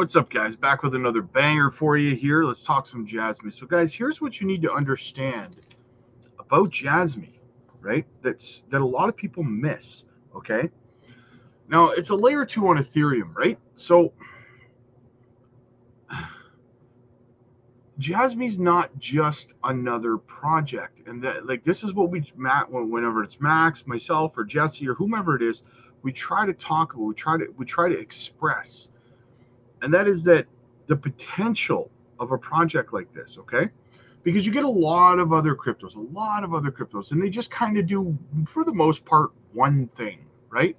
What's up, guys? Back with another banger for you here. Let's talk some JASMY. So, guys, here's what you need to understand about JASMY, right? That a lot of people miss. Okay. Now, it's a layer 2 on Ethereum, right? So, JASMY's not just another project, and that this is what whenever it's Max, myself, or Jesse, or whomever it is, we try to talk about. We try to express. And that is that the potential of a project like this, okay? Because you get a lot of other cryptos, and they just kind of do, for the most part, one thing, right?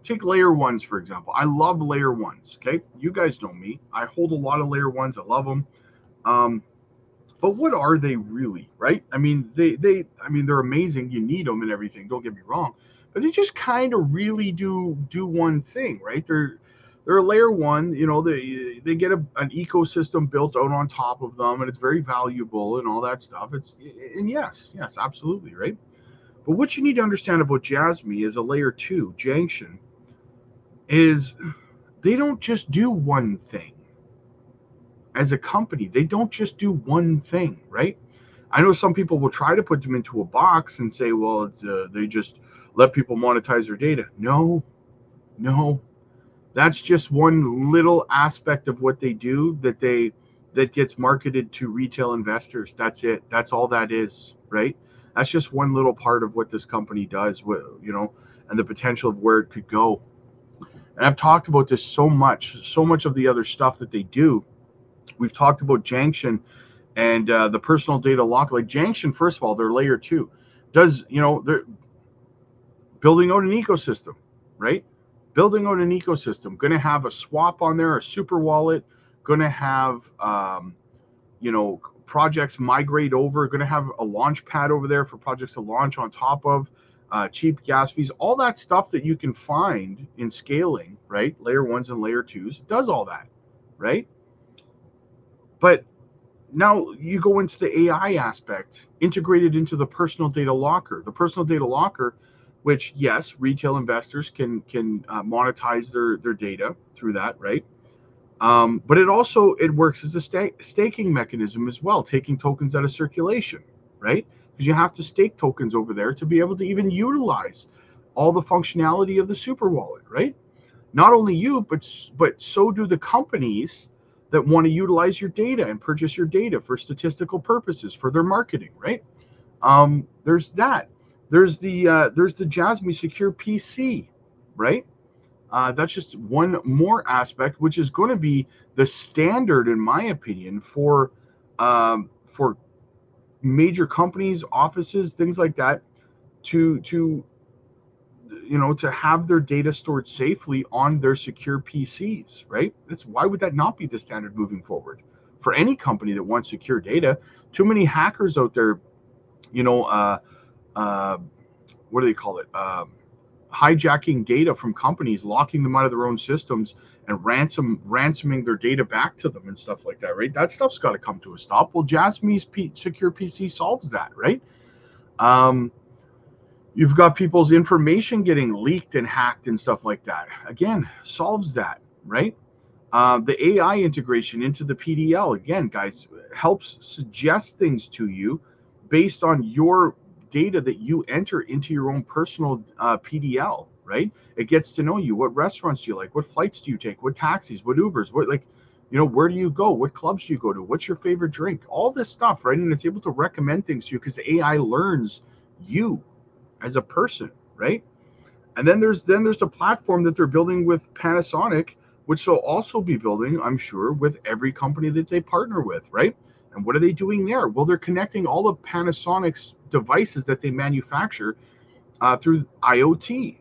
Take layer ones, for example. I love layer ones, okay? You guys know me. I hold a lot of layer ones. I love them. But what are they really, right? I mean, they're amazing. You need them and everything. Don't get me wrong, but they just kind of really do one thing, right? They're a layer one, they get an ecosystem built out on top of them, and it's very valuable and all that stuff. And yes, absolutely, right? But what you need to understand about JASMY as a layer 2, Junction, is they don't just do one thing. As a company, they don't just do one thing, right? I know some people will try to put them into a box and say, well, they just let people monetize their data. No. That's just one little aspect of what they do that gets marketed to retail investors. That's it. That's all that is, right? That's just one little part of what this company does, and the potential of where it could go. And I've talked about this so much of the other stuff that they do. We've talked about Junction and the personal data lock. Like Junction, first of all, they're layer 2. They're building out an ecosystem, right? Building out an ecosystem, going to have a swap on there, a super wallet, going to have, projects migrate over, going to have a launch pad over there for projects to launch on top of, cheap gas fees, all that stuff that you can find in scaling, right? Layer 1s and layer 2s, it does all that, right? But now you go into the AI aspect, integrated into the personal data locker. The personal data locker, which, yes, retail investors can monetize their data through that, right? But it works as a staking mechanism as well, taking tokens out of circulation, right? Because you have to stake tokens over there to be able to even utilize all the functionality of the super wallet, right? Not only you, but so do the companies that want to utilize your data and purchase your data for statistical purposes for their marketing, right? There's that. There's the JASMY Secure PC, right? That's just one more aspect, which is going to be the standard, in my opinion, for major companies, offices, things like that, to have their data stored safely on their secure PCs, right? Why would that not be the standard moving forward for any company that wants secure data? Too many hackers out there, what do they call it? Hijacking data from companies, locking them out of their own systems, and ransoming their data back to them and stuff like that, right? That stuff's got to come to a stop. Well, JASMY's secure PC solves that, right? You've got people's information getting leaked and hacked and stuff like that. Again, solves that, right? The AI integration into the PDL, again, guys, helps suggest things to you based on your data that you enter into your own personal PDL, right? It gets to know you. What restaurants do you like? What flights do you take? What taxis? What Ubers? Where do you go? What clubs do you go to? What's your favorite drink? All this stuff, right? And it's able to recommend things to you because the AI learns you as a person, right? And then there's the platform that they're building with Panasonic, which they'll also be building, I'm sure, with every company that they partner with, right? And what are they doing there? Well, they're connecting all of Panasonic's devices that they manufacture through IoT,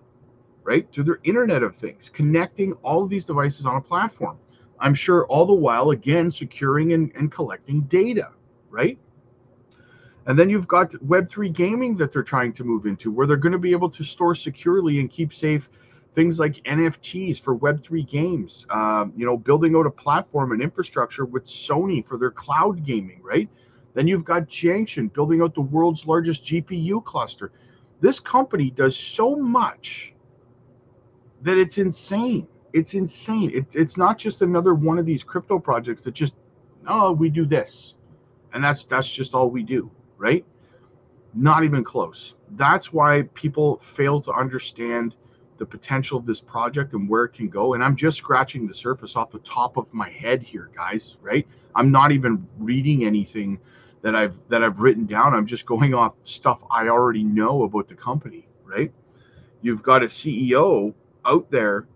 right? Through their Internet of Things, connecting all of these devices on a platform. I'm sure all the while, again, securing and collecting data, right? And then you've got Web3 gaming that they're trying to move into, where they're going to be able to store securely and keep safe things like NFTs for Web3 games, building out a platform and infrastructure with Sony for their cloud gaming, right? Then you've got Junction building out the world's largest GPU cluster. This company does so much that it's insane. It's insane. It's not just another one of these crypto projects that just, oh, we do this, and that's just all we do, right? Not even close. That's why people fail to understand the potential of this project and where it can go. And I'm just scratching the surface off the top of my head here, guys, right? I'm not even reading anything that I've written down. I'm just going off stuff I already know about the company, right? You've got a CEO out there,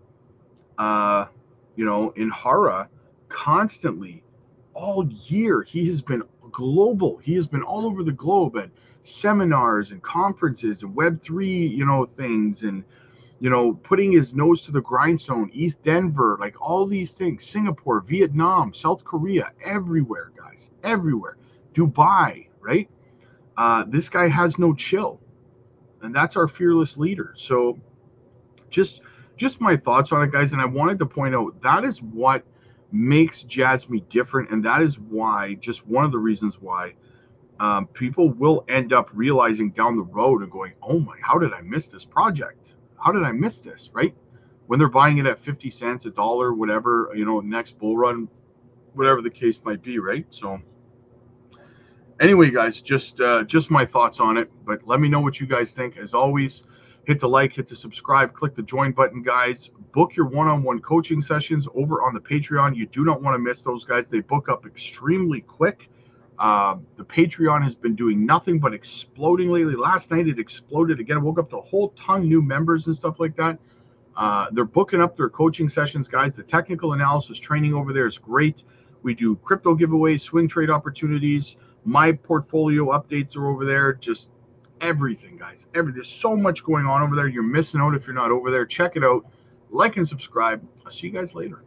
in Hara, constantly all year. He has been global. He has been all over the globe at seminars and conferences and Web3, things, and putting his nose to the grindstone. East Denver, like all these things, Singapore, Vietnam, South Korea, everywhere, guys, everywhere. Dubai, right? This guy has no chill, and that's our fearless leader. So just my thoughts on it, guys. And I wanted to point out that is what makes JASMY different, and that is why, just one of the reasons why, people will end up realizing down the road and going, oh my, how did I miss this project? How did I miss this, right? When they're buying it at 50 cents, a dollar, whatever, next bull run, whatever the case might be, right? So anyway, guys, just my thoughts on it. But let me know what you guys think. As always, hit the like, hit the subscribe, click the join button, guys. Book your one-on-one coaching sessions over on the Patreon. You do not want to miss those, guys. They book up extremely quick. The Patreon has been doing nothing but exploding lately. Last night it exploded again. I woke up to a whole ton of new members and stuff like that. They're booking up their coaching sessions, guys. The technical analysis training over there is great. We do crypto giveaways, swing trade opportunities. My portfolio updates are over there. Just everything, guys. There's so much going on over there. You're missing out if you're not over there. Check it out. Like and subscribe. I'll see you guys later.